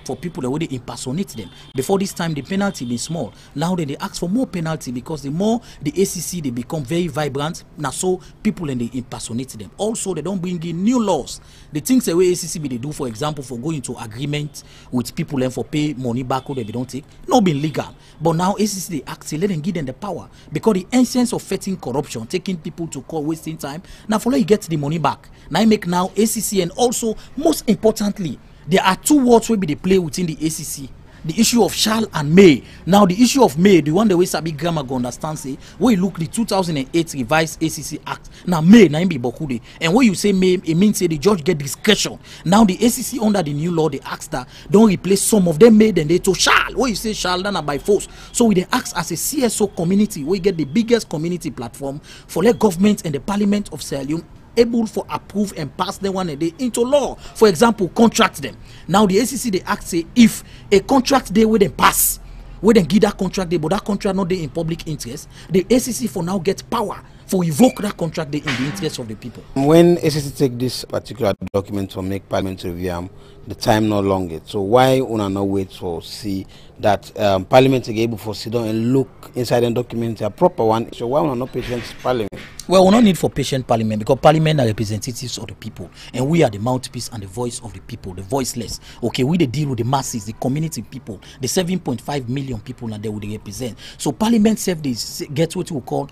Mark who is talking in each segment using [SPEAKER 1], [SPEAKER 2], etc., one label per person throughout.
[SPEAKER 1] for people that would impersonate them. Before this time, the penalty been small. Now they ask for more penalty because the more the ACC they become very vibrant. Now so people and they impersonate them. Also, they don't bring in new laws. The things the way ACC they do, for example, for going to agreement with people and for pay money back or they don't take, not been legal. But now ACC they act, let them give them the power because the essence of fighting corruption, taking people to court, wasting time. Now for you get the money back. Now make now ACC and also most importantly. There are two words where they play within the ACC. The issue of shall and may. Now, the issue of may, the one the way Sabi grammar go understand say, when you look the 2008 revised ACC Act, now may na be bokude. And when you say may, it means say the judge get discretion. Now the ACC under the new law, they ask that don't replace some of them may, then they to shall. When you say shall, then by force. So we they ask as a CSO community, we get the biggest community platform for let government and the Parliament of Sierra Leone able for approve and pass them one a day into law. For example, contract them. Now the ACC they act say if a contract day with them pass, we then give that contract day, but that contract not day in public interest, the ACC for now get power for evoke that contract day in the interest of the people.
[SPEAKER 2] When ACC take this particular document to make Parliament review, the time no longer. So why una not wait for see that Parliament is able for sit down and look inside the document a proper one? So why una not patient Parliament?
[SPEAKER 1] Well, we don't need for patient Parliament because Parliament are representatives of the people, and we are the mouthpiece and the voice of the people, the voiceless. Okay, we deal with the masses, the community people, the 7.5 million people that they would represent. So Parliament self this gets what we call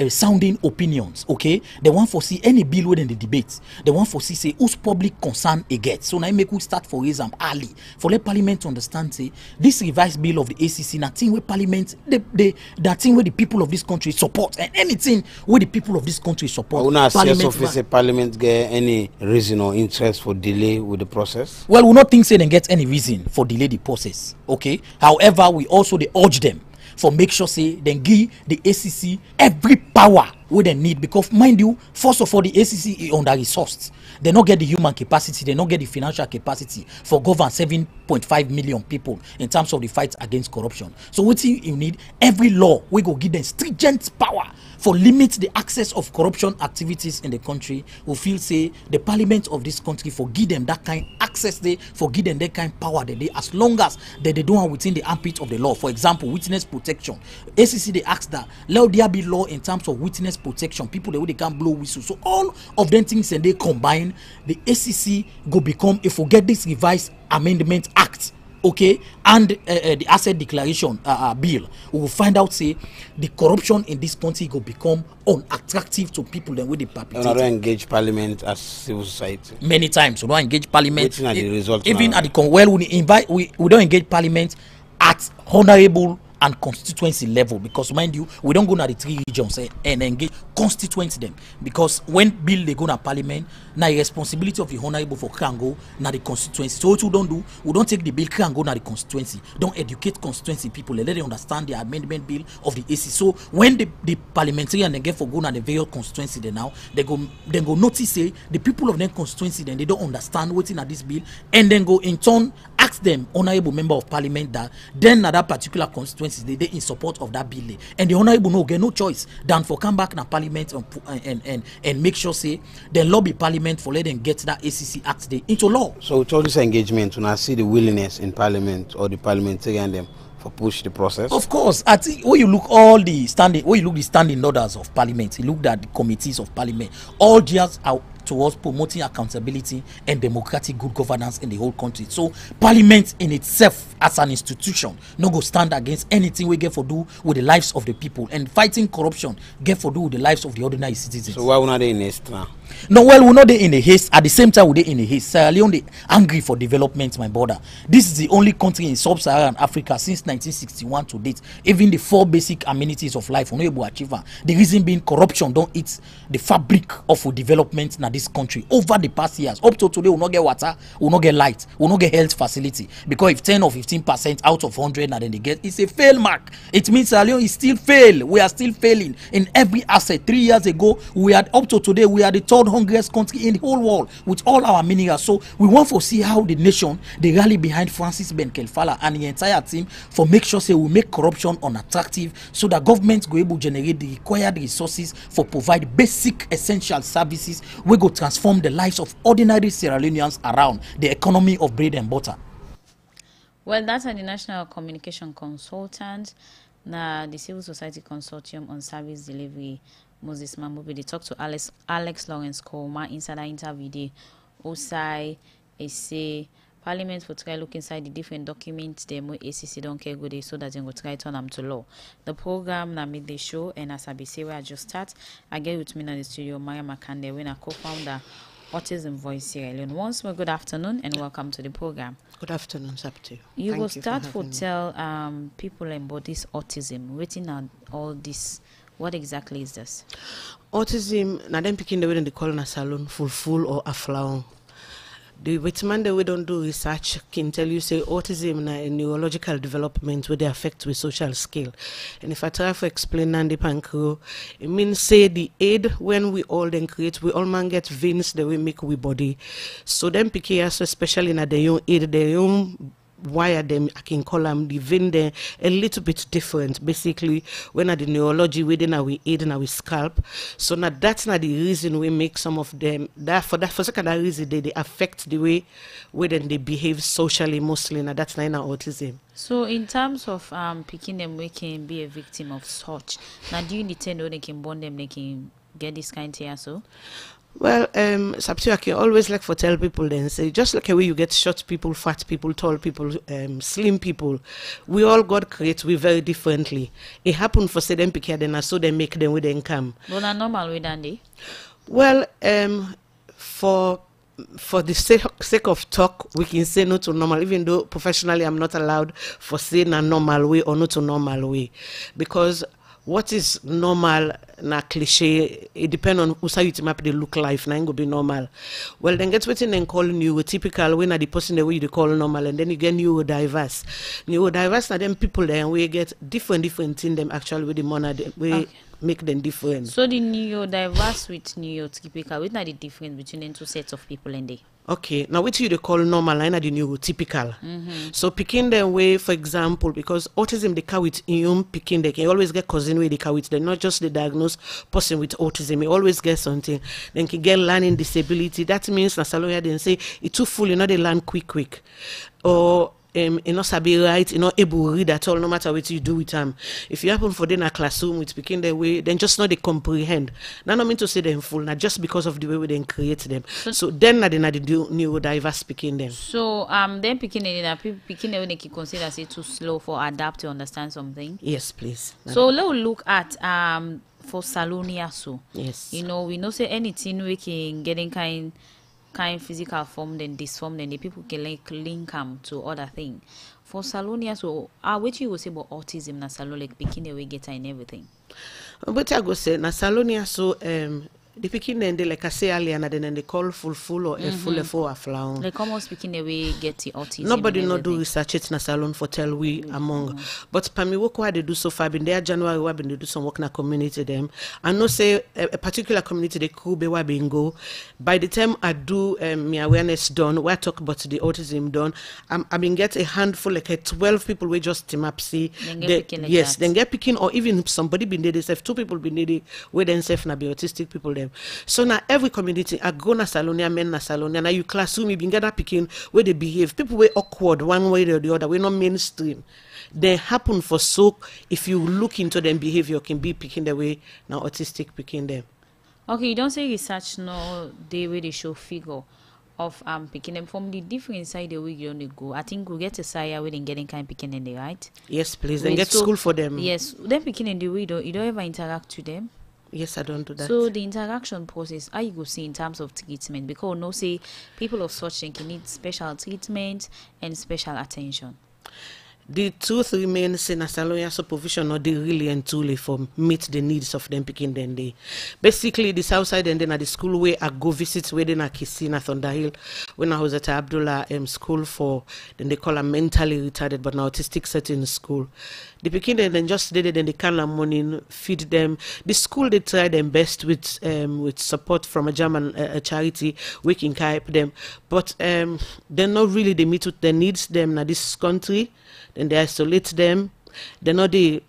[SPEAKER 1] sounding opinions. Okay, they want to see any bill within the debate. They want to see say whose public concern it gets. So now make we start for exam early for let Parliament to understand say this revised bill of the ACC nothing where Parliament that thing where the people of this country support, and anything where the people of this country support.
[SPEAKER 2] Una Parliament get any reason or interest for delay with the process?
[SPEAKER 1] Well, we not think say they get any reason for delay the process. Okay, however, we also they urge them for make sure say then give the ACC every power we they need, because mind you, first of all, the ACC is under resourced. They not get the human capacity, they not get the financial capacity for govern 7.5 million people in terms of the fight against corruption. So what you need, every law we go give them stringent power for limit the access of corruption activities in the country. We feel say the Parliament of this country for give them that kind access, they for give them that kind power that they, as long as they do it within the ambit of the law. For example, witness protection. ACC they ask that let there be law in terms of witness protection. People they can't blow whistle. So all of them things and they combine, the ACC go become, if we get this revised amendment act, okay, and the asset declaration bill, we will find out say the corruption in this country will become unattractive to people than with the perpetrator.
[SPEAKER 2] You don't engage Parliament as civil society.
[SPEAKER 1] Many times we don't engage Parliament.
[SPEAKER 2] Which are the results
[SPEAKER 1] even
[SPEAKER 2] now?
[SPEAKER 1] At the we don't engage Parliament at honorable and constituency level, because mind you, we don't go to the three regions and engage constituents them, because when bill they go to Parliament, now the responsibility of the honorable for can go na the constituency. So what we don't do, we don't take the bill can go na the constituency, don't educate constituency people, let them understand the amendment bill of the AC. So when the parliamentarian they get for go na the various constituency they now they go notice say the people of their constituency then they don't understand what's in this bill, and then go in turn ask them honorable member of parliament that then na that particular constituency they in support of that bill, and the honorable no get no choice than for come back na parliament and make sure say they lobby parliament for let them get that ACC Act they into law.
[SPEAKER 2] So with all this engagement, when I see the willingness in parliament or the parliamentarian them for push the process.
[SPEAKER 1] Of course, I think when you look all the standing, when you look the standing orders of parliament, you look at the committees of parliament, all just out towards promoting accountability and democratic good governance in the whole country. So parliament in itself as an institution no go stand against anything we get for do with the lives of the people, and fighting corruption get for do with the lives of the ordinary citizens.
[SPEAKER 2] So why we not in haste now?
[SPEAKER 1] No, well, we're not there in a haste. At the same time, we're there in a haste. Sierra Leone they angry for development, my brother. This is the only country in sub-Saharan Africa since 1961 to date. Even the 4 basic amenities of life we're not able to achieve. The reason being corruption don't eat the fabric of development in this country over the past years. Up to today, we'll not get water, we'll not get light, we'll not get health facility. Because if 10 or 15% out of 100 now then they get, it's a fail mark. It means Sierra Leone is still fail. We are still failing in every asset. 3 years ago, we had up to today, we are the third hungriest country in the whole world with all our minerals. So we want to see how the nation they rally behind Francis Ben Kelfala and the entire team for make sure say we make corruption unattractive, so that government go able to generate the required resources for provide basic essential services we go transform the lives of ordinary Sierra Leoneans around the economy of bread and butter.
[SPEAKER 3] Well, that's the National Communication Consultant, na the Civil Society Consortium on Service Delivery, Moses Mamubi. They talked to Alex Lawrence Coleman inside that interview. They Osai, say Parliament will try look inside the different documents them with ACC don't care good so that they will try turn them to law. The program na made the show, and as I be say where I just start, I get with me in the studio, Maya Makande, when I co-founder Autism Voice Sierra Leone. Once more, good afternoon and welcome to the program.
[SPEAKER 4] Good afternoon, Sapti.
[SPEAKER 3] You will start for tell people about this autism. Waiting on all this. What exactly is this?
[SPEAKER 4] Autism, na them picking the way they call na salon full or aflaon. The wetman that we don't do research can tell you say autism na a neurological development where they affect with social skill. And if I try to explain Nandi Pankro, it means say the aid when we all then create, we all man get veins that we make we body. So them picky us especially in the young aid, the young wire them, I can call them the vein there a little bit different. Basically, when at the neurology within our aid and our scalp. So now that's not the reason we make some of them for secondary reason they affect the way then they behave socially mostly. Now that's not in our autism.
[SPEAKER 3] So in terms of picking them, we can be a victim of such. Now do you intend when they can bond them, they can get this kind of here so?
[SPEAKER 4] Well, Sapti, I can always like for tell people then say just like a way you get short people, fat people, tall people, slim people, we all God create we very differently. It happened for say them pick then so they make them with income.
[SPEAKER 3] But not normal way than they?
[SPEAKER 4] Well, for the sake of talk, we can say no to normal, even though professionally I'm not allowed for saying a normal way or not to normal way, because what is normal na cliche, it depends on who say you map the look life, na go be normal. Well, then get what and call neurotypical when the person the way you call normal, and then you get neurodiverse. Neurodiverse na them people then we get different in them actually with the money we make them different.
[SPEAKER 3] So the neurodiverse with neurotypical, what are the difference between the two sets of people and they?
[SPEAKER 4] Okay, now what you they call normal and the neurotypical. So picking them way, for example, because autism they carry with picking they can always get cousin way they carry with them, not just the diagnosed person with autism. They always get something. Then can get learning disability. That means na Salone then say it's too full, you know they learn quick. Or you know sabi right, you know able to read at all, no matter what you do with them. If you happen for them in a classroom with picking their way, then just not they comprehend. Now not mean to say them full, not just because of the way we then create them. So then they not the neurodiverse picking them.
[SPEAKER 3] So then picking the way they can consider say too slow for adapt to understand something.
[SPEAKER 4] Yes, please.
[SPEAKER 3] So let's look at for Salone so.
[SPEAKER 4] Yes.
[SPEAKER 3] You know, we know say anything we can get in kind physical form then this form then the people can link them to other thing. For Salone so what you will say about autism na Salone like picking the way getter and everything.
[SPEAKER 4] But I go say na Salone so the picking then they like I say earlier and then they call full or a full for a flower.
[SPEAKER 3] Like almost speaking the way get the autism.
[SPEAKER 4] Nobody not do research it na salon for tell we among. But Pami work what they do so far been there January we been do some work na community them. I know say a particular community they could be where been go. By the time I do my awareness done, where I talk about the autism done, I been get a handful like 12 people we just team up see. Yes, then get picking or even somebody been there themselves, 2 people been there where themselves na be autistic people them. So now every community I go na Salone, men na Salone, and now you classroom you been get that picking where they behave. People were awkward one way or the other, we're not mainstream. They happen for so if you look into them behavior can be picking the way now autistic picking them.
[SPEAKER 3] Okay, you don't say research no the way they show figure of picking them from the different side the way you only go. I think we get a side where they getting kind picking in the right.
[SPEAKER 4] Yes, please. Then get school for them.
[SPEAKER 3] Yes, then picking in the way you don't ever interact with them.
[SPEAKER 4] Yes, I don't do that.
[SPEAKER 3] So the interaction process, how you go see in terms of treatment? Because no say people of such thing can need special treatment and special attention.
[SPEAKER 4] The 2-3 remain say na Salone supervision or they really and truly for meet the needs of them picking them day. Basically the south side and then at the school where I go visit where then I Kissy na Thunderhill when I was at Abdullah school for then they call a mentally retarded but now autistic setting school. The picking then just did it and they can morning feed them. The school they try their best with support from a German charity we can help them. But they're not really they meet with the needs them na this country. Then they isolate them. They know they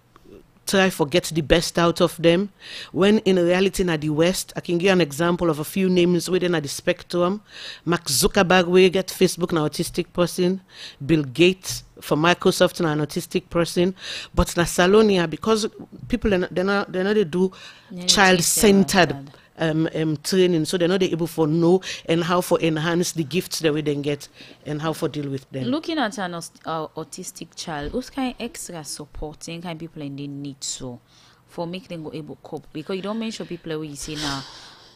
[SPEAKER 4] try to get the best out of them, when in reality in the West, I can give you an example of a few names within the spectrum. Mark Zuckerberg, we get Facebook, an autistic person. Bill Gates for Microsoft, an autistic person. But na Salone, because people they not do child-centered training, so they're not able for know and how for enhance the gifts that we then get and how for deal with them.
[SPEAKER 3] Looking at an autistic child, who's kind of extra supporting kind of people in the need so for make them go able cope, because you don't mention people where you see now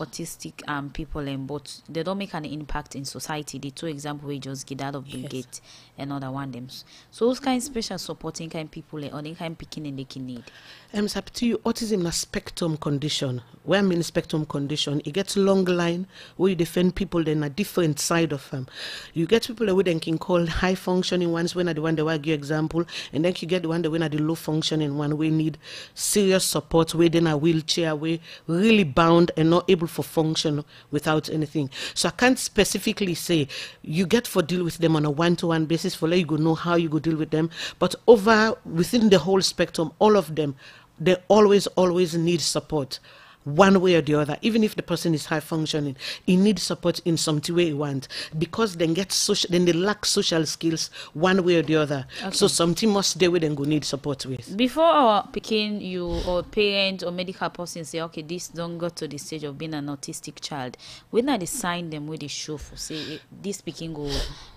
[SPEAKER 3] autistic people but they don't make an impact in society. The two examples we just get out of Bill Gates and other one them. So those kind of special supporting kind of people or they kind of picking and they can need.
[SPEAKER 4] It's up to you. Autism is a spectrum condition. Where I mean spectrum condition, it gets long line where you defend people then a different side of them. You get people that we then can call high functioning ones when are the one that I give example, and then you get the one that when are the low functioning one we need serious support, where then a wheelchair, we really bound and not able for function without anything. So I can't specifically say you get for deal with them on a one-to-one basis for let you go know how you go deal with them, but over within the whole spectrum, all of them, they always need support one way or the other. Even if the person is high functioning, he needs support in some way he want, because then they lack social skills one way or the other. Okay. So something must stay with and go need support with.
[SPEAKER 3] Before our picking you or parent or medical person say, okay, this don't go to the stage of being an autistic child, when I design them with the show for say this picking go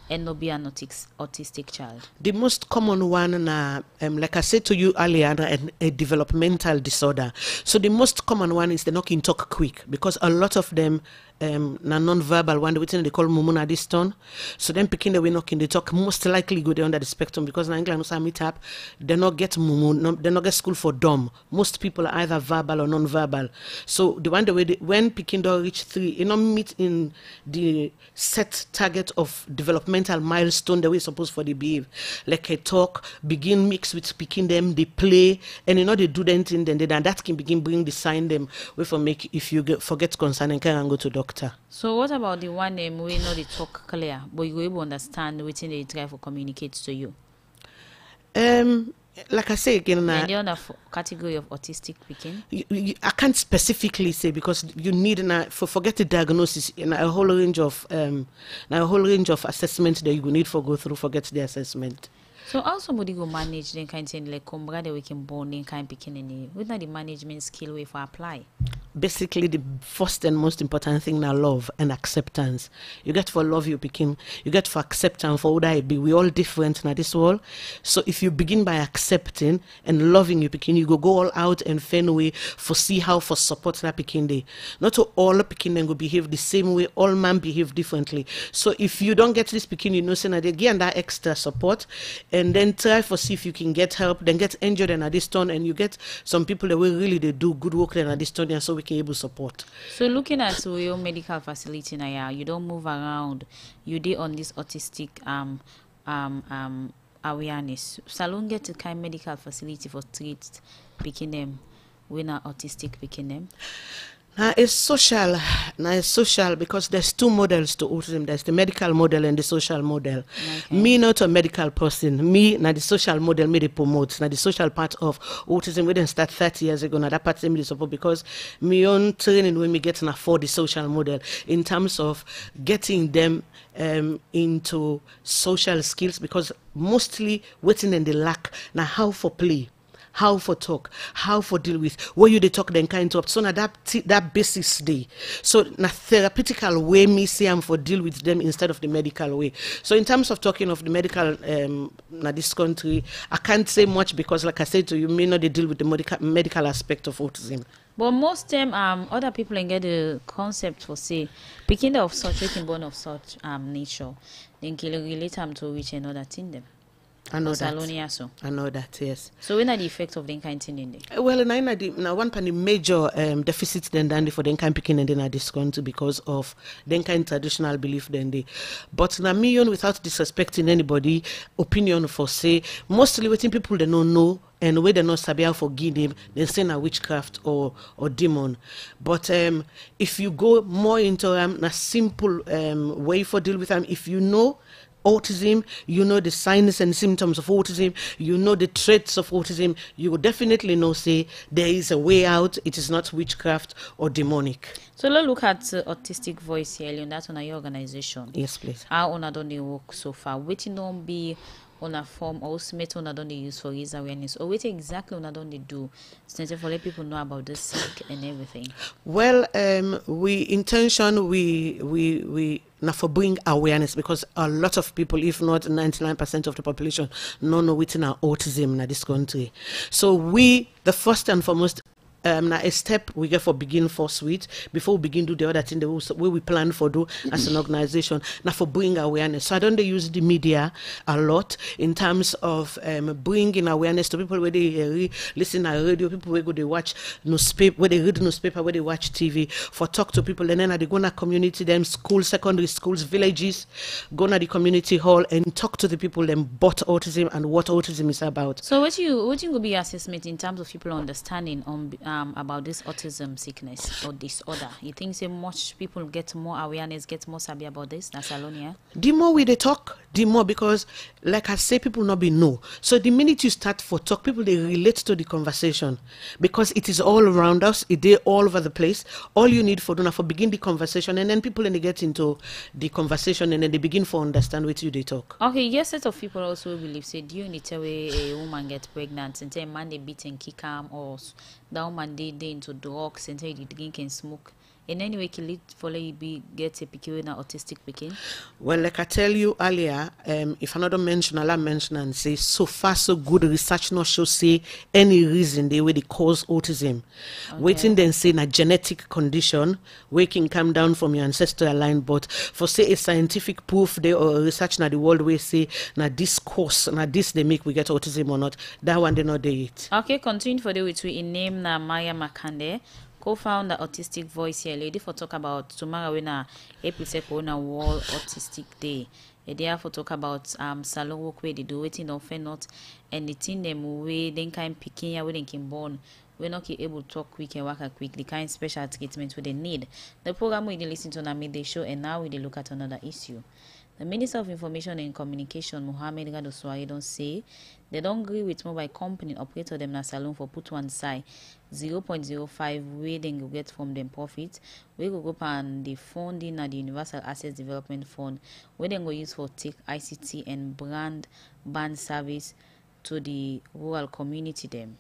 [SPEAKER 3] and not be an autistic child?
[SPEAKER 4] The most common one, like I said to you earlier, a developmental disorder. So the most common one is they not can talk quick, because a lot of them non-verbal one, which they call mumuna diston. So then picking the way not can they talk, most likely go there under the spectrum, because in England no meet up, they not get mumu, they not get school for dumb. Most people are either verbal or non-verbal. So the one the way when picking do reach 3, you know, meet in the set target of developmental milestone the way supposed for the behave. Like a talk, begin mix with picking them, they play, and you know they do that thing, then that can begin bring the sign them way for make if you forget concern and can go to doctor.
[SPEAKER 3] So what about the one we know they talk clear, but you able to understand what they try to communicate to you?
[SPEAKER 4] Like I say again,
[SPEAKER 3] and the other category of autistic picking,
[SPEAKER 4] I can't specifically say, because you need forget the diagnosis in a whole range of assessment that you need for go through. Forget the assessment.
[SPEAKER 3] So how somebody go manage then kind of thing like come brother we can born then kind of picking any with the management skill way for apply?
[SPEAKER 4] Basically, the first and most important thing now love and acceptance. You get for love you picking, you get for acceptance for who I be. We all different in this world. So if you begin by accepting and loving you picking, you go all out and find way for see how for support that picking day. Not all picking then go behave the same way. All man behave differently. So if you don't get this picking, you know, say that they give that extra support, and then try for see if you can get help. Then get injured and at this turn, and you get some people that will really they do good work then at this turn, and so we can able support.
[SPEAKER 3] So looking at your medical facility now, you don't move around. You did on this autistic awareness. Salone get a kind medical facility for treat picking them when are autistic picking them.
[SPEAKER 4] Now it's social. Because there's two models to autism. There's the medical model and the social model. Okay. Me not a medical person. Me now the social model me they promote. Now the social part of autism we didn't start 30 years ago. Now that part me they support, because me own training when me get afford the social model in terms of getting them into social skills, because mostly waiting in the lack now how for play, how for talk, how for deal with where you they talk then kind of so now that basis day. So na therapeutical way me say I'm for deal with them instead of the medical way. So in terms of talking of the medical na this country, I can't say much, because like I said to you, may not they deal with the medical aspect of autism.
[SPEAKER 3] But most time other people can get the concept for say picking of such waking born of such nature, then can relate them to which another thing them.
[SPEAKER 4] I know
[SPEAKER 3] Salone so.
[SPEAKER 4] I know that, yes.
[SPEAKER 3] So when are the effect of the kind thing in there?
[SPEAKER 4] Well, now one of the major deficits then done for the kind picking and then at this country because of the kind traditional belief then they. But now million without disrespecting anybody, opinion for say mostly waiting people they don't know. And where they not sabi how forgive him, they say na witchcraft or demon. But if you go more into a simple way for deal with them, if you know autism, you know the signs and symptoms of autism, you know the traits of autism, you will definitely know, say, there is a way out. It is not witchcraft or demonic.
[SPEAKER 3] So let's look at Autistic Voice here, and that's on your organization.
[SPEAKER 4] Yes, please.
[SPEAKER 3] How on don't they work so far? Waiting on be on a form or smith on don't they use for raise awareness, or what exactly on don't they do for let people know about the sick and everything?
[SPEAKER 4] Well, we now for bring awareness, because a lot of people, if not 99% of the population, don't know within our autism in this country. So the first and foremost, now a step we get for begin first with before we begin do the other thing the way we plan for do as an organization. Now for bring awareness, so I don't use the media a lot in terms of bringing awareness to people where they listen to radio, people where go they watch newspaper, where they read newspaper, where they watch TV, for talk to people, and then they go to community, them schools, secondary schools, villages, go to the community hall and talk to the people them about autism and what autism is about.
[SPEAKER 3] So what you will be your assessment in terms of people understanding on about this autism sickness or disorder? You think so much people get more awareness, get more savvy about this? That's Salonia.
[SPEAKER 4] The more we they talk, the more, because like I say, people not be know. So the minute you start for talk, people they relate to the conversation, because it is all around us, it is all over the place. All you need for do for begin the conversation, and then people then they get into the conversation, and then they begin for understand what you they talk.
[SPEAKER 3] Okay, yes, set of people also believe say do you need to a woman get pregnant and tell a man they beat and kick him, or that woman they into drugs and tell you drink and smoke. In any way, can lead for you be get a peculiar autistic picking?
[SPEAKER 4] Well, like I tell you earlier, if another mention, I'll mention and say, so far so good, research not show say any reason they way they cause autism. Okay. Waiting then say a genetic condition, waking come down from your ancestral line, but for say a scientific proof they or research na the world way say na this course, na this they make we get autism or not, that one they not they it.
[SPEAKER 3] Okay, continue for the which we in name na Maya Makande, co-founder Autistic Voice here, lady for talk about tomorrow when April 2nd on World Autistic Day. A day for talk about salon work where they do waiting often not anything them way then kind picking ya when they can born. We're not able to talk quick and work quick, the kind of special treatment we they need. The program we listen to now made the show, and now we look at another issue. The Minister of Information and Communication, Mohammed Gadoswai, don't say they don't agree with mobile company operator them na salon for put one side 0.05 where they go get from them profit. We go up and the funding at the Universal Assets Development Fund where they go use for take ICT and brand band service to the rural community them.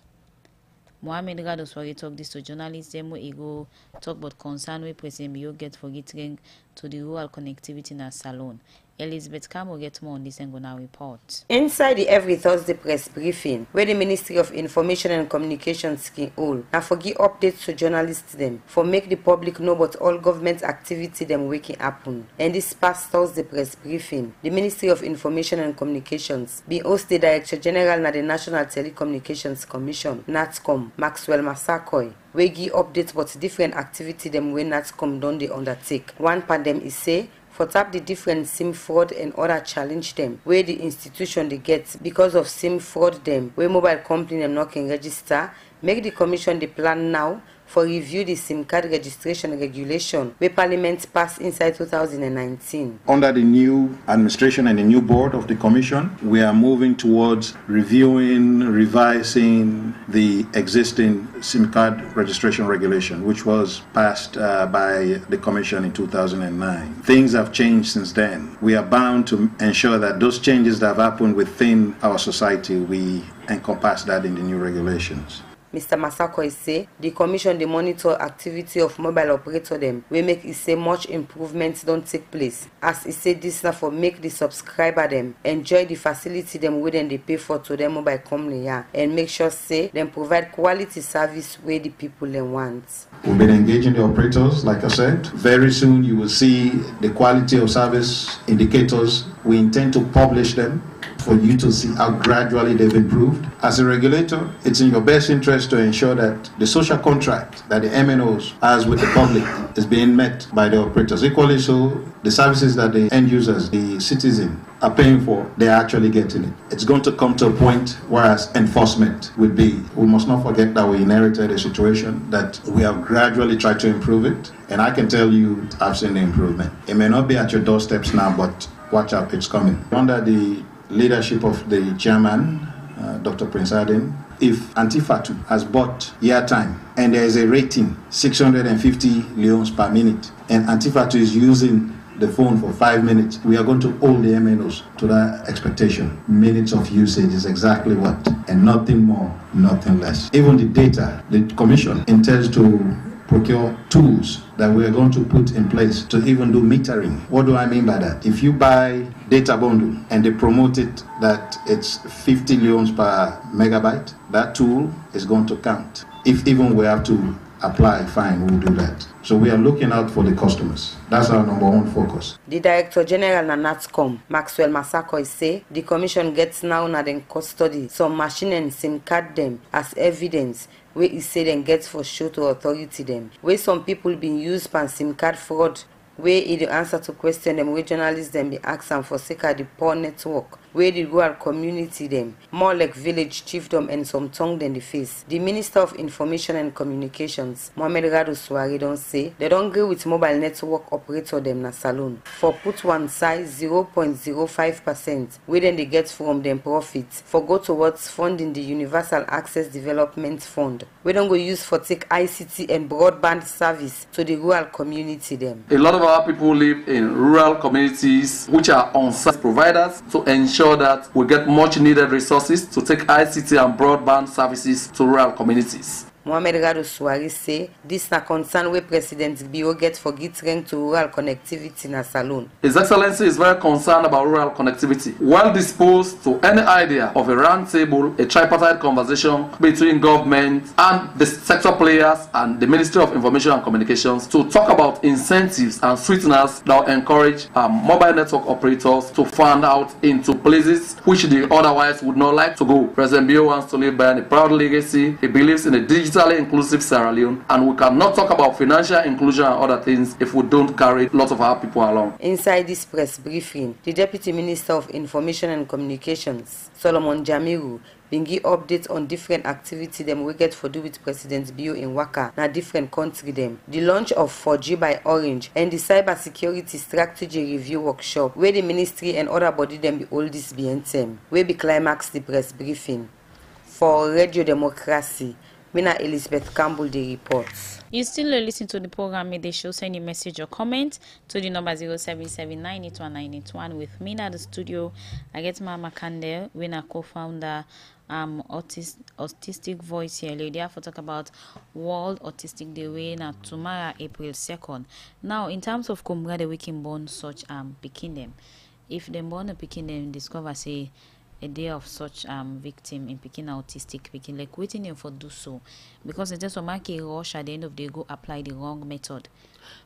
[SPEAKER 3] Mohammed Gadoswai talk this to journalists them where he go talk about concern with President Bio get for getting to the rural connectivity in a salon. Elizabeth Kam will get more on this and go now report.
[SPEAKER 5] Inside the every Thursday press briefing, where the Ministry of Information and Communications can hold, and for give updates to journalists them, for make the public know about all government activity them waking happen. And this past Thursday press briefing, the Ministry of Information and Communications be hosted Director General na the National Telecommunications Commission, NATCOM, Maxwell Masakoy, we give updates about different activity them when NATCOM don't they undertake. One part them is say, for tap the different SIM fraud and other challenge them where the institution they get because of SIM fraud them where mobile company them not can register, make the commission the plan now for review the SIM card registration regulation where Parliament passed inside 2019.
[SPEAKER 6] Under the new administration and the new board of the commission, we are moving towards reviewing, revising the existing SIM card registration regulation, which was passed by the commission in 2009. Things have changed since then. We are bound to ensure that those changes that have happened within our society, we encompass that in the new regulations.
[SPEAKER 5] Mr. Masako say the commission they monitor activity of mobile operator them we make it say much improvements don't take place. As he said this now for make the subscriber them enjoy the facility them within they pay for to their mobile company and make sure say them provide quality service where the people them want.
[SPEAKER 6] We've been engaging the operators, like I said. Very soon you will see the quality of service indicators. We intend to publish them for you to see how gradually they've improved. As a regulator, it's in your best interest to ensure that the social contract that the MNOs has with the public is being met by the operators. Equally so, the services that the end users, the citizen, are paying for, they're actually getting it. It's going to come to a point whereas enforcement will be. We must not forget that we inherited a situation that we have gradually tried to improve it, and I can tell you I've seen the improvement. It may not be at your doorsteps now, but watch out, it's coming. Under the leadership of the chairman, Dr. Prince Aden, if Antifatu has bought airtime and there is a rating 650 leons per minute, and Antifatu is using the phone for 5 minutes, we are going to hold the MNOs to that expectation. Minutes of usage is exactly what, and nothing more, nothing less. Even the data, the commission intends to procure tools that we are going to put in place to even do metering. What do I mean by that? If you buy data bundle and they promote it that it's 50 leons per megabyte, that tool is going to count. If even we have to apply, fine, we'll do that. So we are looking out for the customers. That's our number one focus.
[SPEAKER 5] The Director General na NATCOM, Maxwell Massakoy, say the Commission gets now na den custody some machine and SIM card them as evidence where he say them gets for show to authority them. Where some people been used pan SIM card fraud, where he the answer to question them where journalists them be ask them for sake of the poor network, where the rural community them, more like village chiefdom and some tongue than the face. The Minister of Information and Communications, Mohamed Radu Suari, don't say they don't agree with mobile network operator them na Salone. For put one side 0.05%, where then they get from them profits, for go towards funding the Universal Access Development Fund. We don't go use for take ICT and broadband service to the rural community them.
[SPEAKER 7] A lot of our people live in rural communities which are on-site providers to ensure that we get much needed resources to take ICT and broadband services to rural communities.
[SPEAKER 5] Mohamed Radu Suari say this na concern where President Bio get for getting to rural connectivity na Salone.
[SPEAKER 7] His Excellency is very concerned about rural connectivity, well disposed to any idea of a round table, a tripartite conversation between government and the sector players and the Ministry of Information and Communications to talk about incentives and sweeteners that will encourage mobile network operators to fund out into places which they otherwise would not like to go. President Bio wants to live by a proud legacy. He believes in a digitally inclusive Sierra Leone, and we cannot talk about financial inclusion and other things if we don't carry lots of our people along.
[SPEAKER 5] Inside this press briefing, the Deputy Minister of Information and Communications, Solomon Jamiru, been give updates on different activity them we get for do with President Bio in Waka na different country them. The launch of 4G by Orange and the cyber security strategy review workshop where the ministry and other body them be all this BNTM, where be climax the press briefing. For Radio Democracy, Mina Elizabeth Campbell, the reports.
[SPEAKER 3] You still listen to the program. May they show send a message or comment to the number 0779819881 with me at the studio. I get Mama Kande, winner co-founder Autistic Voice here. Lady, I talk about World Autistic Day way na tomorrow April 2nd. Now, in terms of Kumga, we can born such picking them. If them born a picking them discover say a day of such victim in picking autistic picking, like waiting them for do so because it's just a market rush at the end of the day go apply the wrong method.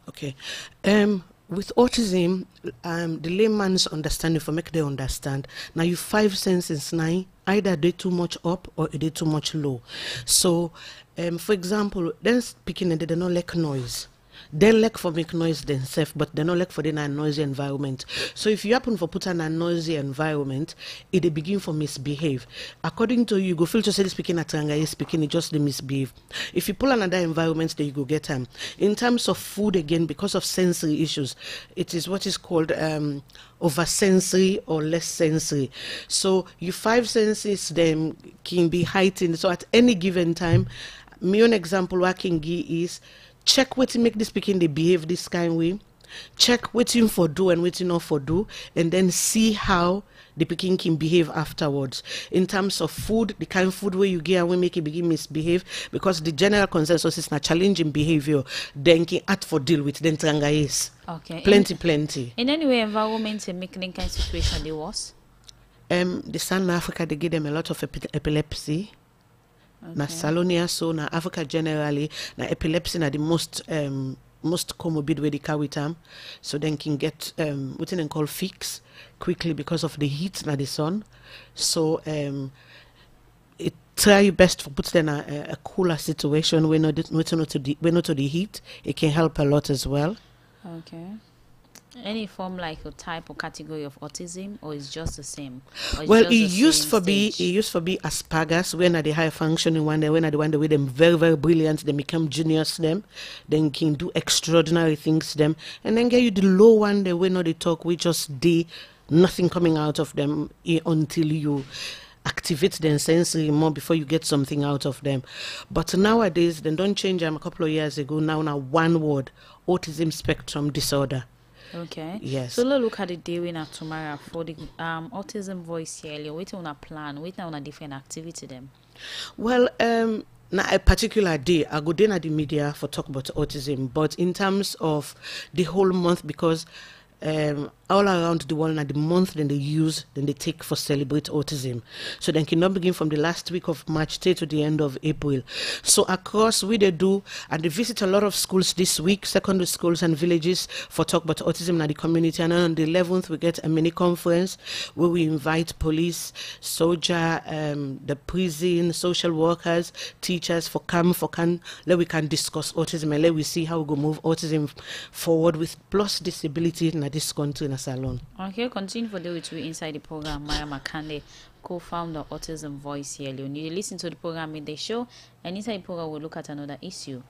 [SPEAKER 3] Okay.
[SPEAKER 4] With autism, the layman's understanding for make they understand. Now you 5 senses now either they too much up or they too much low. So, for example, then speaking and they don't like noise. They like for make noise themselves, but they don't like for the noisy environment. So if you happen for put in a noisy environment, it begin for misbehave. According to you go feel to say speaking at Rangai speaking, it just the misbehave. If you pull another environment, then you go get them. In terms of food again, because of sensory issues, it is what is called oversensory or less sensory. So your 5 senses them can be heightened. So at any given time, my own example I can give is check what to make this speaking they behave this kind way. Check waiting for do and waiting not for do, and then see how the Peking can behave afterwards. In terms of food, the kind of food where you get and we make it begin misbehave, because the general consensus is not challenging behavior, then can act for deal with then trangais.
[SPEAKER 3] Okay.
[SPEAKER 4] Plenty.
[SPEAKER 3] In any way, environment and making kind of situation they was?
[SPEAKER 4] The Southern Africa they give them a lot of epilepsy. Okay. Na Salonia, so na Africa generally, na epilepsy na the most comorbid way they carry them, so then can get what they call fix quickly because of the heat na the sun. So it try your best to put them in a cooler situation when not to the heat. It can help a lot as well.
[SPEAKER 3] Okay. Any form like a type or category of autism, or is just the same?
[SPEAKER 4] Well, it used to be Asperger's when are the high functioning one, when are the one with them very, very brilliant, they become genius them, then can do extraordinary things them, and then get you the low one, the way not they talk, we just nothing coming out of them until you activate them sensory more before you get something out of them. But nowadays, they don't change them. A couple of years ago, now one word, autism spectrum disorder.
[SPEAKER 3] Okay.
[SPEAKER 4] Yes.
[SPEAKER 3] So let's look at the day when tomorrow for the autism voice here. You're waiting on a plan, waiting on a different activity them.
[SPEAKER 4] Well, now a particular day, I go down at the media for talk about autism, but in terms of the whole month, because all around the world, now the month then they take for celebrate autism. So then cannot begin from the last week of March stay to the end of April. So across we they do, and they visit a lot of schools this week, secondary schools and villages for talk about autism in the community. And on the 11th we get a mini conference where we invite police, soldier, the prison, social workers, teachers for let we can discuss autism and let we see how we go move autism forward with plus disability in this country. Salone.
[SPEAKER 3] Okay, continue for the with we inside the program. Maya Makande, co-founder Autism Voice here. You listen to the program in the show, and inside the program we'll look at another issue.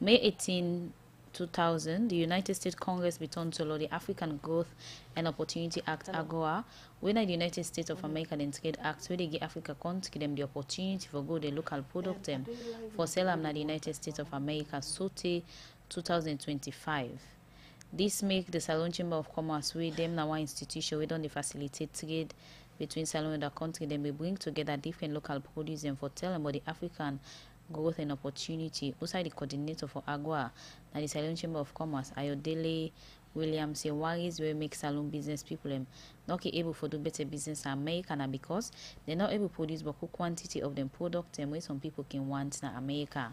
[SPEAKER 3] May 18, 2000, the United States Congress returned to law the African Growth and Opportunity Act (AGOA), when the United States of America then trade act where they give Africa country them the opportunity for go the local product them for sell them the United States of America SOTE 2025. This make the Salone Chamber of Commerce with them now one institution we don't facilitate trade between Salone and the country. Then we bring together different local produce and for tell them about the African growth and opportunity. Also the coordinator for AGOA and the Salone Chamber of Commerce, Ayodele Williams, say worries will make Salone business people not able to do better business in America now because they're not able to produce but quantity of them product and where some people can want in America.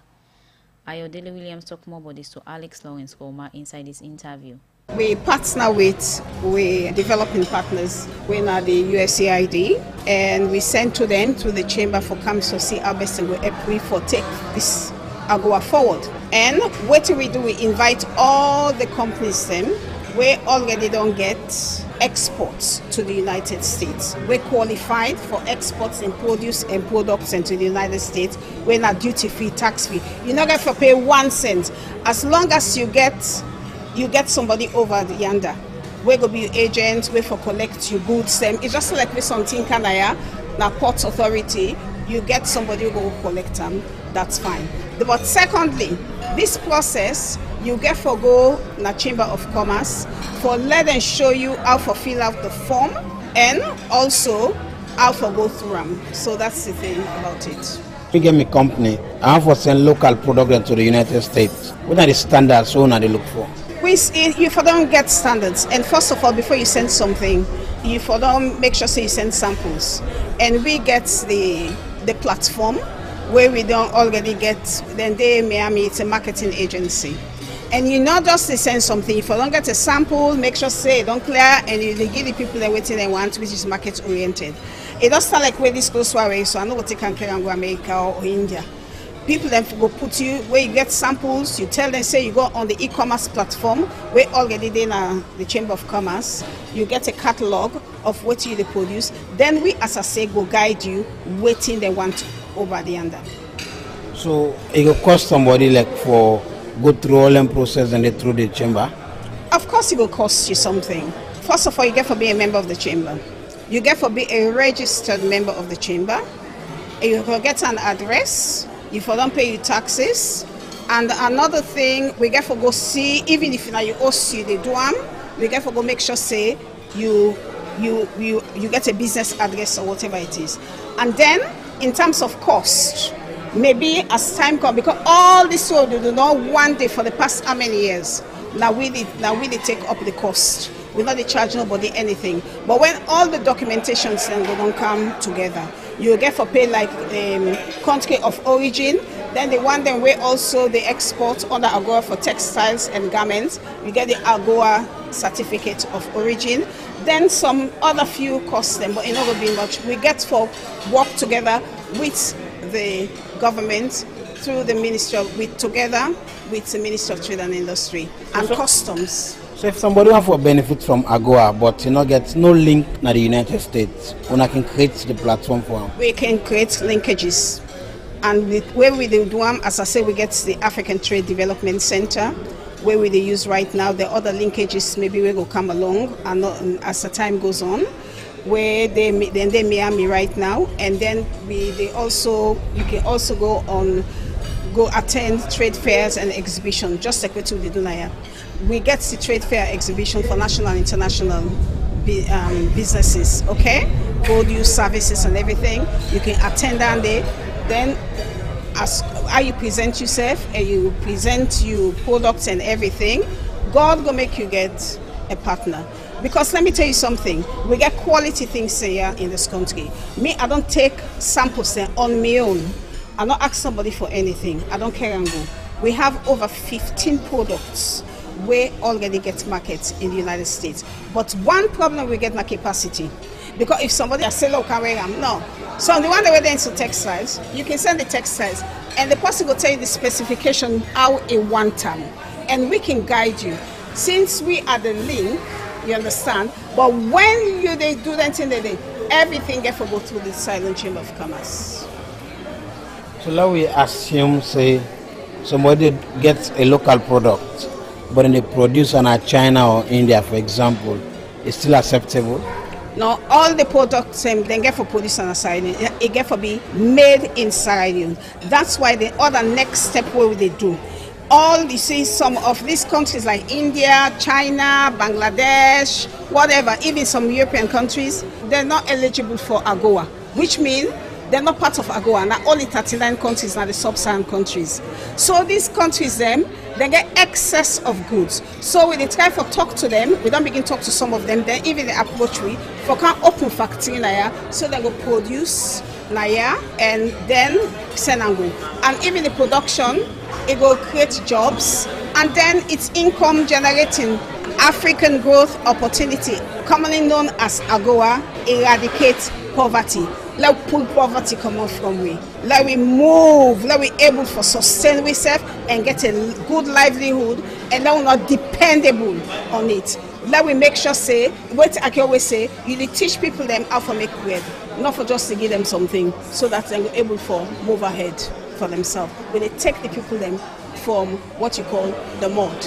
[SPEAKER 3] Ayodele Williams talk more about this to Alex Lawrence Koma inside this interview.
[SPEAKER 8] We partner with developing partners. We are the USAID and we send to them to the chamber for come to see how best we help for take this AGOA forward. And what do? We invite all the companies them we already don't get exports to the United States. We're qualified for exports in produce and products into the United States. We're not duty-free, tax-free. You're not going to pay 1 cent. As long as you get somebody over the yonder. We're going to be agents, we for collect your goods. It's just like with something Kanaya, now Port Authority, you get somebody who go collect them, that's fine. But secondly, this process, you get for go na Chamber of Commerce for let them show you how to fill out the form and also how to go through them. So that's the thing about it.
[SPEAKER 2] We get me company, I have to send local product to the United States. What are the standards so now they look for?
[SPEAKER 8] You for don't get standards, and first of all, before you send something, you for don't make sure so you send samples, and we get the platform where we don't already get. Then Miami, it's a marketing agency, and you not just to send something. If you don't get a sample, make sure say don't clear, and you give the people that waiting they want, which is market oriented. It does sound like where this goes away, so I know what they can clear and go America or India. People then go put you where you get samples, you tell them, say you go on the e-commerce platform, where already they are the Chamber of Commerce, you get a catalog of what you produce, then we as I say go guide you waiting they want over the under.
[SPEAKER 2] So it will cost somebody like for go through all them process and they through the chamber?
[SPEAKER 8] Of course it will cost you something. First of all, you get for be a member of the chamber. You get for be a registered member of the chamber. You will get an address. If you don't pay your taxes, and another thing we get for go see, even if you owe you the DUAM, we get for go make sure say you get a business address or whatever it is. And then in terms of cost, maybe as time comes, because all this road you do not one day for the past how many years. Now we take up the cost. We not charge nobody anything. But when all the documentations then don't come together, you get for pay like country of origin. Then the one then we also the export under AGOA for textiles and garments. You get the AGOA certificate of origin. Then some other few costs them, but it not going to be much. We get for work together with the government through the ministry together with the Ministry of Trade and Industry and Customs.
[SPEAKER 2] So if somebody wants to benefit from AGOA but you know get no link in the United States, one can create the platform for them.
[SPEAKER 8] We can create linkages. And where we do them, as I say, we get the African Trade Development Center, where we use right now. The other linkages maybe we will come along, and as the time goes on, where they Miami right now, and then you can also go attend trade fairs and exhibition, just like we do Dunaya. We get the trade fair exhibition for national and international businesses, okay? Gold use services and everything. You can attend down there. Then as how you present yourself and you present your products and everything, God will make you get a partner. Because let me tell you something, we get quality things here in this country. Me, I don't take samples there on my own. I don't ask somebody for anything. I don't care and go. We have over 15 products we already get markets in the United States. But one problem we get my capacity. Because if somebody has said, look, I wear them, no. So the one that we're into textiles, you can send the textiles and the person will tell you the specification, how it want them. And we can guide you. Since we are the link, you understand? But when they do that thing, everything gets to go through the Silent Chamber of Commerce.
[SPEAKER 2] So now we assume, say, somebody gets a local product, but then they produce in China or India, for example, it's still acceptable?
[SPEAKER 8] No, all the products they get for produce and aside, it get for be made in Sierra Leone. That's why the other next step what they do. All you see, some of these countries like India, China, Bangladesh, whatever, even some European countries, they're not eligible for AGOA, which means they're not part of AGOA. Now only 39 countries are the sub-Saharan countries. So these countries then, they get excess of goods. So when they try to talk to them, we don't begin to talk to some of them, then even they approach we for can open factory naya, so they go produce naya and then send and go. And even the production, it will create jobs and then it's income generating. African Growth Opportunity, commonly known as AGOA, eradicate poverty. Let we pull poverty come out from we. Let we move, let we able to sustain ourselves and get a good livelihood and let we not dependable on it. Let we make sure say, what I can always say, you teach people them how to make bread, not for just to give them something so that they're able to move ahead for themselves. But they take the people them from what you call the mud.